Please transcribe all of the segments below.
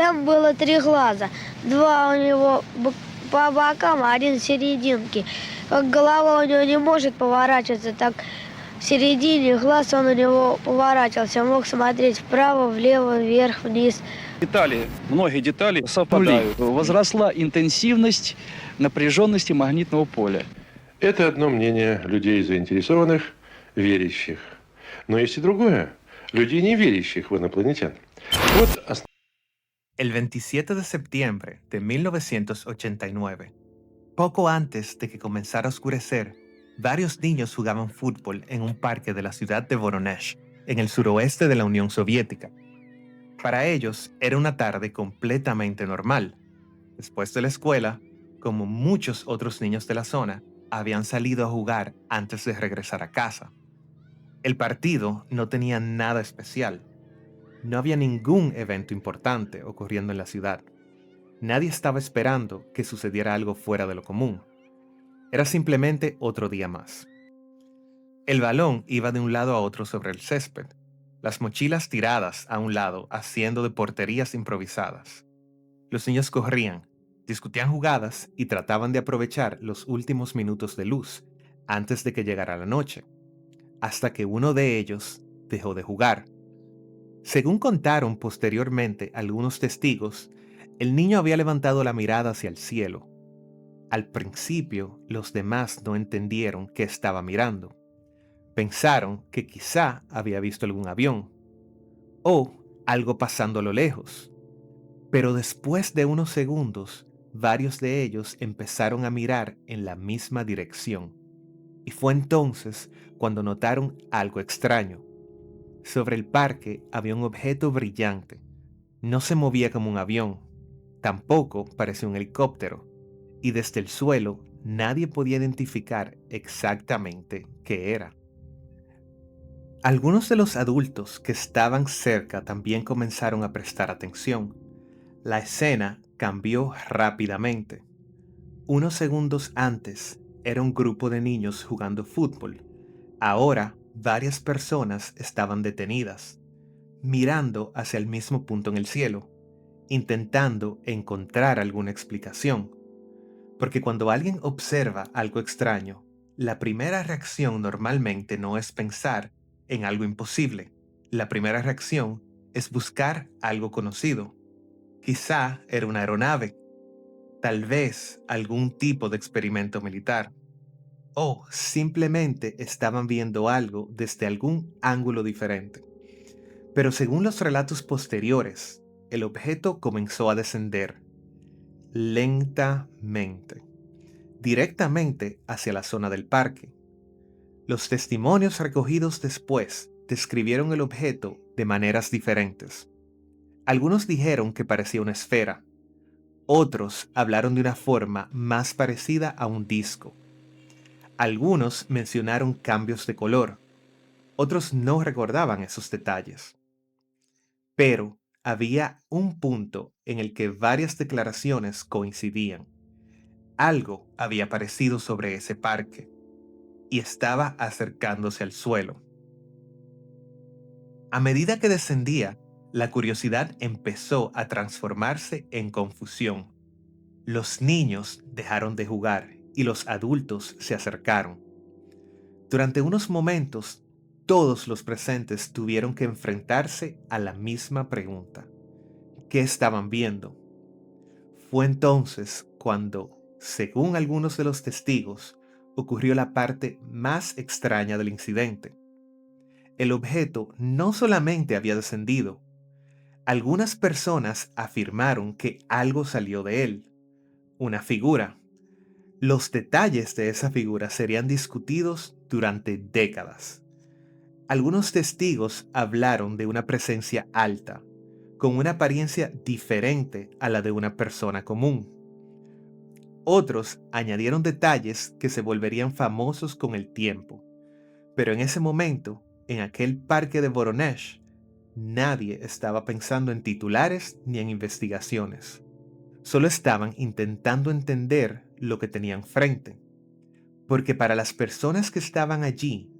Там было 3 глаза. 2 у него по бокам, а 1 в серединке. Как голова у него не может поворачиваться, так в середине глаз он у него поворачивался. Мог смотреть вправо, влево, вверх, вниз. Многие детали совпадают. Возросла интенсивность напряженности магнитного поля. Это одно мнение людей заинтересованных, верящих. Но есть и другое. Людей, не верящих в инопланетян. Вот El 27 de septiembre de 1989, poco antes de que comenzara a oscurecer, varios niños jugaban fútbol en un parque de la ciudad de Voronezh, en el suroeste de la Unión Soviética. Para ellos era una tarde completamente normal. Después de la escuela, como muchos otros niños de la zona, habían salido a jugar antes de regresar a casa. El partido no tenía nada especial. No había ningún evento importante ocurriendo en la ciudad. Nadie estaba esperando que sucediera algo fuera de lo común. Era simplemente otro día más. El balón iba de un lado a otro sobre el césped, las mochilas tiradas a un lado haciendo de porterías improvisadas. Los niños corrían, discutían jugadas y trataban de aprovechar los últimos minutos de luz antes de que llegara la noche, hasta que uno de ellos dejó de jugar. Según contaron posteriormente algunos testigos, el niño había levantado la mirada hacia el cielo. Al principio, los demás no entendieron qué estaba mirando. Pensaron que quizá había visto algún avión o algo pasando a lo lejos. Pero después de unos segundos, varios de ellos empezaron a mirar en la misma dirección. Y fue entonces cuando notaron algo extraño. Sobre el parque había un objeto brillante. No se movía como un avión, tampoco parecía un helicóptero, y desde el suelo nadie podía identificar exactamente qué era. Algunos de los adultos que estaban cerca también comenzaron a prestar atención. La escena cambió rápidamente. Unos segundos antes era un grupo de niños jugando fútbol. Ahora varias personas estaban detenidas, mirando hacia el mismo punto en el cielo, intentando encontrar alguna explicación. Porque cuando alguien observa algo extraño, la primera reacción normalmente no es pensar en algo imposible. La primera reacción es buscar algo conocido. Quizá era una aeronave, tal vez algún tipo de experimento militar, o simplemente estaban viendo algo desde algún ángulo diferente. Pero según los relatos posteriores, el objeto comenzó a descender lentamente, directamente hacia la zona del parque. Los testimonios recogidos después describieron el objeto de maneras diferentes. Algunos dijeron que parecía una esfera. Otros hablaron de una forma más parecida a un disco. Algunos mencionaron cambios de color. Otros no recordaban esos detalles. Pero había un punto en el que varias declaraciones coincidían. Algo había aparecido sobre ese parque y estaba acercándose al suelo. A medida que descendía, la curiosidad empezó a transformarse en confusión. Los niños dejaron de jugar y los adultos se acercaron. Durante unos momentos, todos los presentes tuvieron que enfrentarse a la misma pregunta. ¿Qué estaban viendo? Fue entonces cuando, según algunos de los testigos, ocurrió la parte más extraña del incidente. El objeto no solamente había descendido. Algunas personas afirmaron que algo salió de él, una figura. Los detalles de esa figura serían discutidos durante décadas. Algunos testigos hablaron de una presencia alta, con una apariencia diferente a la de una persona común. Otros añadieron detalles que se volverían famosos con el tiempo, pero en ese momento, en aquel parque de Voronezh, nadie estaba pensando en titulares ni en investigaciones. Solo estaban intentando entender lo que tenían frente. Porque para las personas que estaban allí,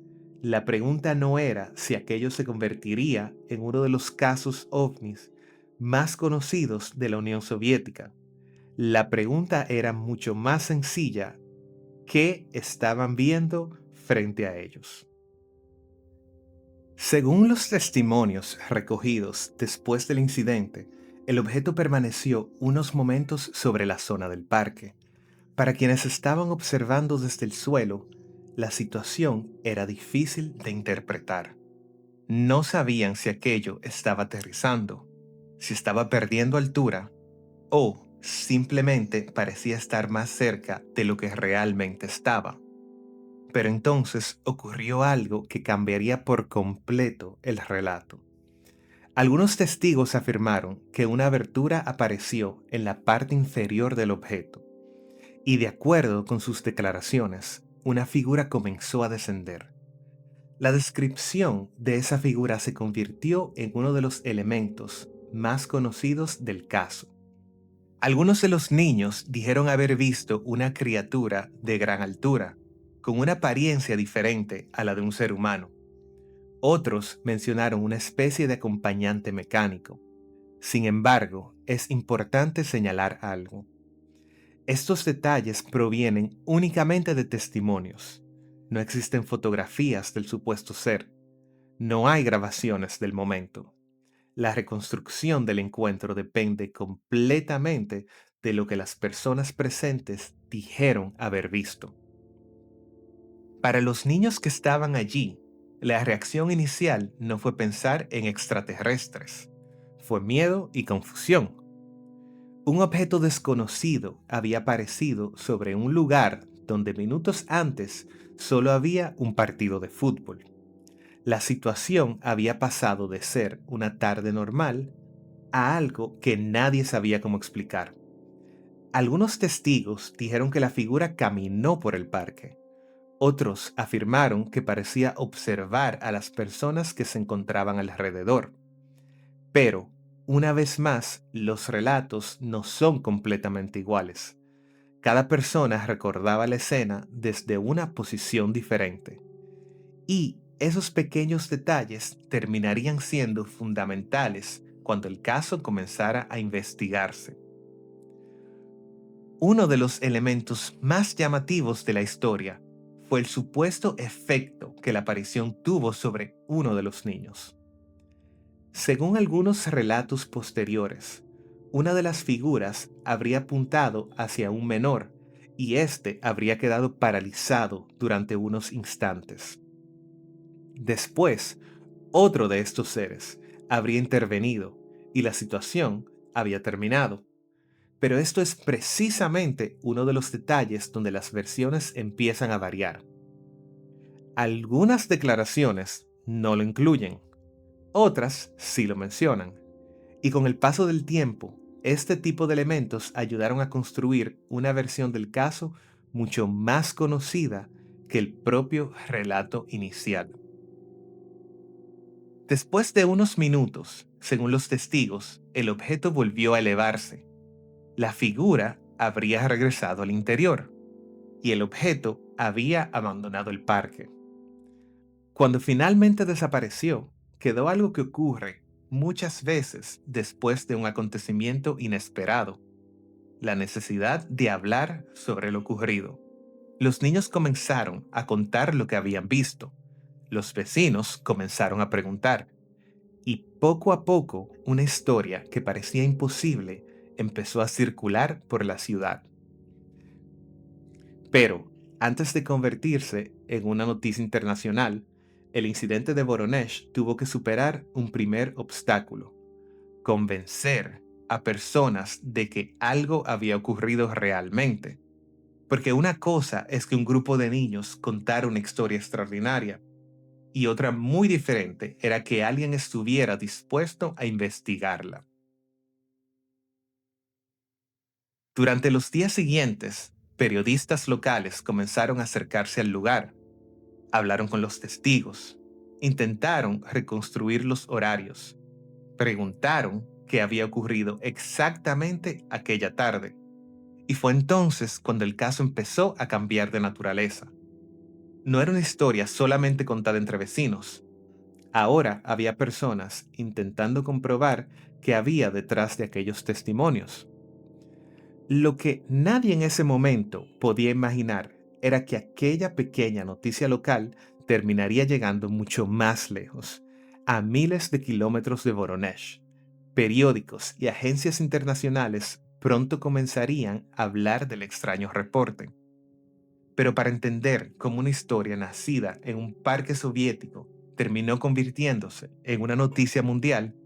la pregunta no era si aquello se convertiría en uno de los casos ovnis más conocidos de la Unión Soviética. La pregunta era mucho más sencilla: ¿qué estaban viendo frente a ellos? Según los testimonios recogidos después del incidente, el objeto permaneció unos momentos sobre la zona del parque. Para quienes estaban observando desde el suelo, la situación era difícil de interpretar. No sabían si aquello estaba aterrizando, si estaba perdiendo altura o simplemente parecía estar más cerca de lo que realmente estaba. Pero entonces ocurrió algo que cambiaría por completo el relato. Algunos testigos afirmaron que una abertura apareció en la parte inferior del objeto, y de acuerdo con sus declaraciones, una figura comenzó a descender. La descripción de esa figura se convirtió en uno de los elementos más conocidos del caso. Algunos de los niños dijeron haber visto una criatura de gran altura, con una apariencia diferente a la de un ser humano. Otros mencionaron una especie de acompañante mecánico. Sin embargo, es importante señalar algo. Estos detalles provienen únicamente de testimonios. No existen fotografías del supuesto ser. No hay grabaciones del momento. La reconstrucción del encuentro depende completamente de lo que las personas presentes dijeron haber visto. Para los niños que estaban allí, la reacción inicial no fue pensar en extraterrestres. Fue miedo y confusión. Un objeto desconocido había aparecido sobre un lugar donde minutos antes solo había un partido de fútbol. La situación había pasado de ser una tarde normal a algo que nadie sabía cómo explicar. Algunos testigos dijeron que la figura caminó por el parque. Otros afirmaron que parecía observar a las personas que se encontraban alrededor. Pero, una vez más, los relatos no son completamente iguales. Cada persona recordaba la escena desde una posición diferente. Y esos pequeños detalles terminarían siendo fundamentales cuando el caso comenzara a investigarse. Uno de los elementos más llamativos de la historia fue el supuesto efecto que la aparición tuvo sobre uno de los niños. Según algunos relatos posteriores, una de las figuras habría apuntado hacia un menor y éste habría quedado paralizado durante unos instantes. Después, otro de estos seres habría intervenido y la situación había terminado. Pero esto es precisamente uno de los detalles donde las versiones empiezan a variar. Algunas declaraciones no lo incluyen, otras sí lo mencionan. Y con el paso del tiempo, este tipo de elementos ayudaron a construir una versión del caso mucho más conocida que el propio relato inicial. Después de unos minutos, según los testigos, el objeto volvió a elevarse. La figura habría regresado al interior y el objeto había abandonado el parque. Cuando finalmente desapareció, quedó algo que ocurre muchas veces después de un acontecimiento inesperado: la necesidad de hablar sobre lo ocurrido. Los niños comenzaron a contar lo que habían visto. Los vecinos comenzaron a preguntar. Y poco a poco, una historia que parecía imposible empezó a circular por la ciudad. Pero, antes de convertirse en una noticia internacional, el incidente de Voronezh tuvo que superar un primer obstáculo: convencer a personas de que algo había ocurrido realmente. Porque una cosa es que un grupo de niños contara una historia extraordinaria, y otra muy diferente era que alguien estuviera dispuesto a investigarla. Durante los días siguientes, periodistas locales comenzaron a acercarse al lugar. Hablaron con los testigos, intentaron reconstruir los horarios, preguntaron qué había ocurrido exactamente aquella tarde. Y fue entonces cuando el caso empezó a cambiar de naturaleza. No era una historia solamente contada entre vecinos. Ahora había personas intentando comprobar que había detrás de aquellos testimonios. Lo que nadie en ese momento podía imaginar era que aquella pequeña noticia local terminaría llegando mucho más lejos, a miles de kilómetros de Voronezh. Periódicos y agencias internacionales pronto comenzarían a hablar del extraño reporte. Pero para entender cómo una historia nacida en un parque soviético terminó convirtiéndose en una noticia mundial,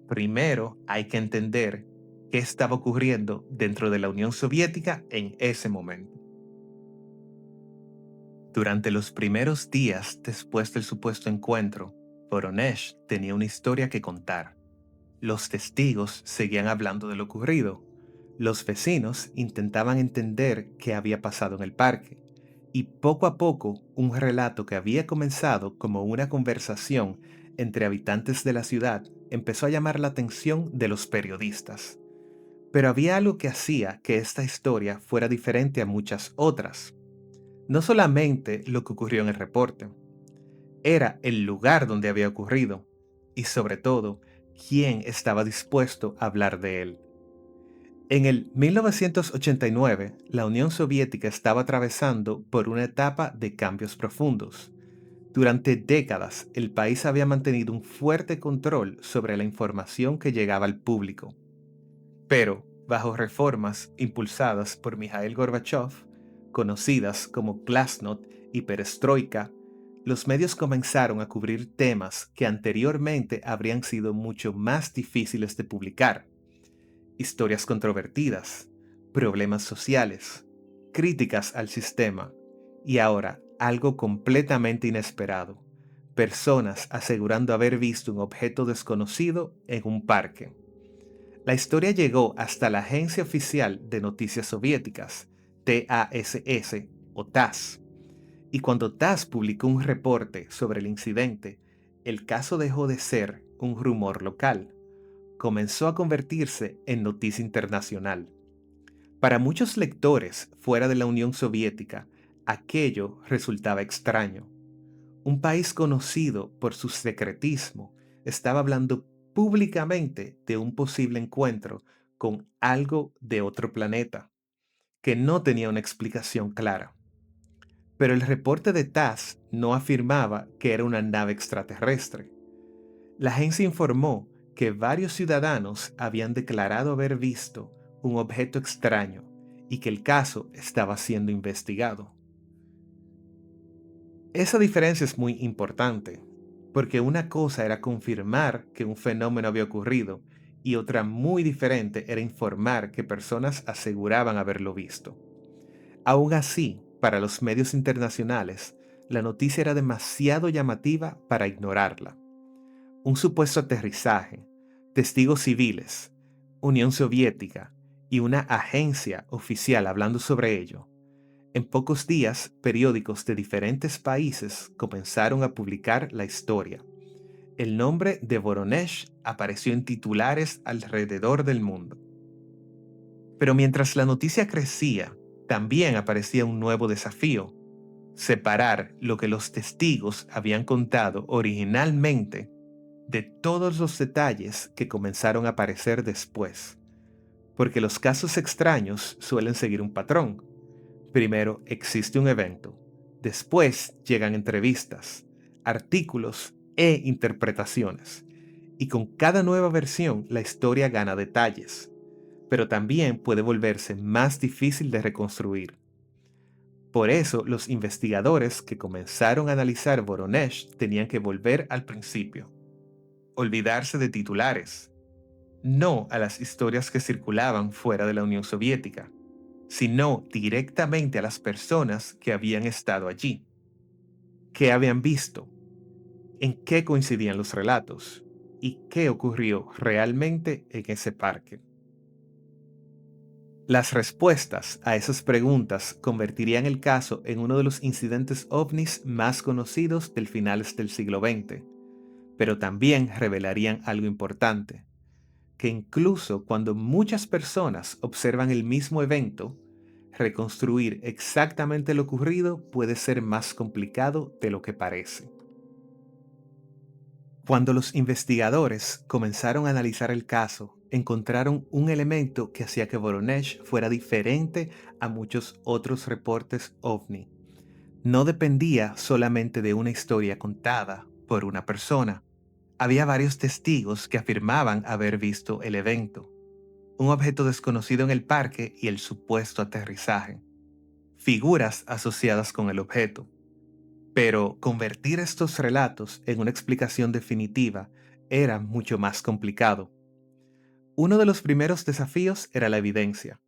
primero hay que entender qué estaba ocurriendo dentro de la Unión Soviética en ese momento. Durante los primeros días después del supuesto encuentro, Voronezh tenía una historia que contar. Los testigos seguían hablando de lo ocurrido. Los vecinos intentaban entender qué había pasado en el parque. Y poco a poco, un relato que había comenzado como una conversación entre habitantes de la ciudad empezó a llamar la atención de los periodistas. Pero había algo que hacía que esta historia fuera diferente a muchas otras. No solamente lo que ocurrió en el reporte, era el lugar donde había ocurrido y sobre todo, quién estaba dispuesto a hablar de él. En el 1989, la Unión Soviética estaba atravesando por una etapa de cambios profundos. Durante décadas, el país había mantenido un fuerte control sobre la información que llegaba al público. Pero, bajo reformas impulsadas por Mikhail Gorbachev, conocidas como Glasnost y Perestroika, los medios comenzaron a cubrir temas que anteriormente habrían sido mucho más difíciles de publicar. Historias controvertidas, problemas sociales, críticas al sistema y ahora algo completamente inesperado, personas asegurando haber visto un objeto desconocido en un parque. La historia llegó hasta la Agencia Oficial de Noticias Soviéticas, TASS o TASS, y cuando TASS publicó un reporte sobre el incidente, el caso dejó de ser un rumor local. Comenzó a convertirse en noticia internacional. Para muchos lectores fuera de la Unión Soviética, aquello resultaba extraño. Un país conocido por su secretismo estaba hablando públicamente de un posible encuentro con algo de otro planeta, que no tenía una explicación clara. Pero el reporte de TASS no afirmaba que era una nave extraterrestre. La agencia informó que varios ciudadanos habían declarado haber visto un objeto extraño y que el caso estaba siendo investigado. Esa diferencia es muy importante, porque una cosa era confirmar que un fenómeno había ocurrido y otra muy diferente era informar que personas aseguraban haberlo visto. Aún así, para los medios internacionales, la noticia era demasiado llamativa para ignorarla. Un supuesto aterrizaje, testigos civiles, Unión Soviética y una agencia oficial hablando sobre ello. En pocos días, periódicos de diferentes países comenzaron a publicar la historia. El nombre de Voronezh apareció en titulares alrededor del mundo. Pero mientras la noticia crecía, también aparecía un nuevo desafío: separar lo que los testigos habían contado originalmente de todos los detalles que comenzaron a aparecer después, porque los casos extraños suelen seguir un patrón. Primero existe un evento, después llegan entrevistas, artículos e interpretaciones, y con cada nueva versión la historia gana detalles, pero también puede volverse más difícil de reconstruir. Por eso los investigadores que comenzaron a analizar Voronezh tenían que volver al principio. Olvidarse de titulares, no a las historias que circulaban fuera de la Unión Soviética, sino directamente a las personas que habían estado allí. ¿Qué habían visto? ¿En qué coincidían los relatos? ¿Y qué ocurrió realmente en ese parque? Las respuestas a esas preguntas convertirían el caso en uno de los incidentes ovnis más conocidos del finales del siglo XX. Pero también revelarían algo importante, que incluso cuando muchas personas observan el mismo evento, reconstruir exactamente lo ocurrido puede ser más complicado de lo que parece. Cuando los investigadores comenzaron a analizar el caso, encontraron un elemento que hacía que Voronezh fuera diferente a muchos otros reportes OVNI. No dependía solamente de una historia contada por una persona. Había varios testigos que afirmaban haber visto el evento, un objeto desconocido en el parque y el supuesto aterrizaje, figuras asociadas con el objeto. Pero convertir estos relatos en una explicación definitiva era mucho más complicado. Uno de los primeros desafíos era la evidencia.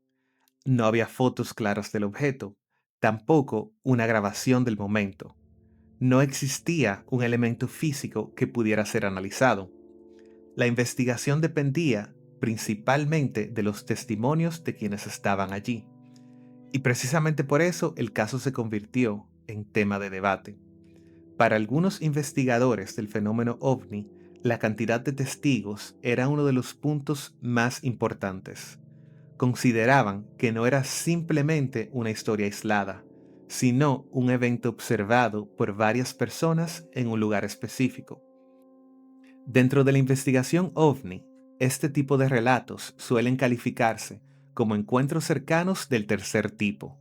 No había fotos claras del objeto, tampoco una grabación del momento. No existía un elemento físico que pudiera ser analizado. La investigación dependía principalmente de los testimonios de quienes estaban allí. Y precisamente por eso el caso se convirtió en tema de debate. Para algunos investigadores del fenómeno OVNI, la cantidad de testigos era uno de los puntos más importantes. Consideraban que no era simplemente una historia aislada, sino un evento observado por varias personas en un lugar específico. Dentro de la investigación OVNI, este tipo de relatos suelen calificarse como encuentros cercanos del tercer tipo,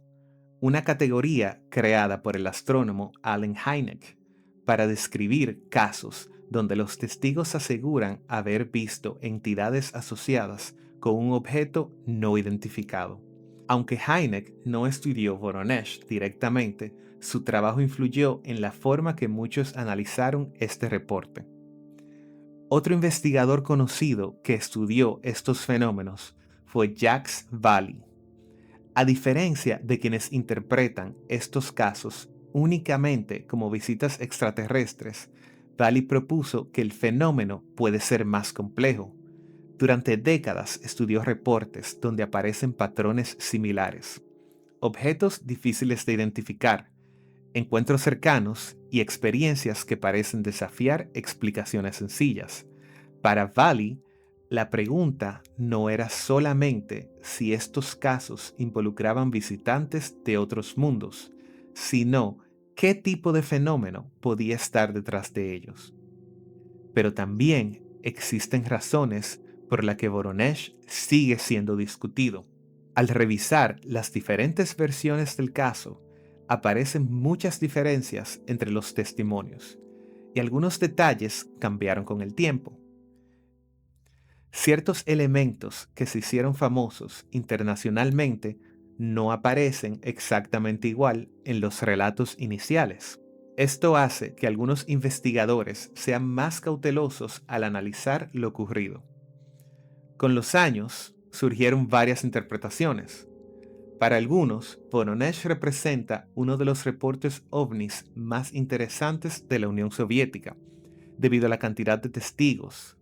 una categoría creada por el astrónomo Allen Hynek para describir casos donde los testigos aseguran haber visto entidades asociadas con un objeto no identificado. Aunque Hynek no estudió Voronezh directamente, su trabajo influyó en la forma que muchos analizaron este reporte. Otro investigador conocido que estudió estos fenómenos fue Jacques Vallée. A diferencia de quienes interpretan estos casos únicamente como visitas extraterrestres, Vallée propuso que el fenómeno puede ser más complejo. Durante décadas estudió reportes donde aparecen patrones similares, objetos difíciles de identificar, encuentros cercanos y experiencias que parecen desafiar explicaciones sencillas. Para Vallée, la pregunta no era solamente si estos casos involucraban visitantes de otros mundos, sino qué tipo de fenómeno podía estar detrás de ellos. Pero también existen razones por las que Voronezh sigue siendo discutido. Al revisar las diferentes versiones del caso, aparecen muchas diferencias entre los testimonios, y algunos detalles cambiaron con el tiempo. Ciertos elementos que se hicieron famosos internacionalmente no aparecen exactamente igual en los relatos iniciales. Esto hace que algunos investigadores sean más cautelosos al analizar lo ocurrido. Con los años surgieron varias interpretaciones. Para algunos, Voronezh representa uno de los reportes ovnis más interesantes de la Unión Soviética, debido a la cantidad de testigos.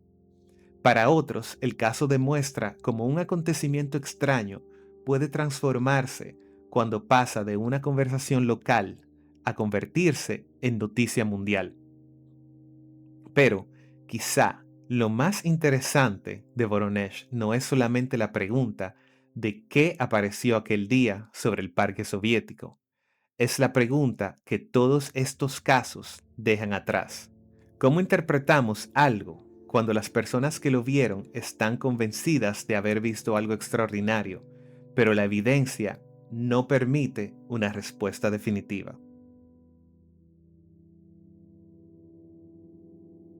Para otros, el caso demuestra cómo un acontecimiento extraño puede transformarse cuando pasa de una conversación local a convertirse en noticia mundial. Pero, quizá, lo más interesante de Voronezh no es solamente la pregunta de qué apareció aquel día sobre el parque soviético. Es la pregunta que todos estos casos dejan atrás. ¿Cómo interpretamos algo cuando las personas que lo vieron están convencidas de haber visto algo extraordinario, pero la evidencia no permite una respuesta definitiva?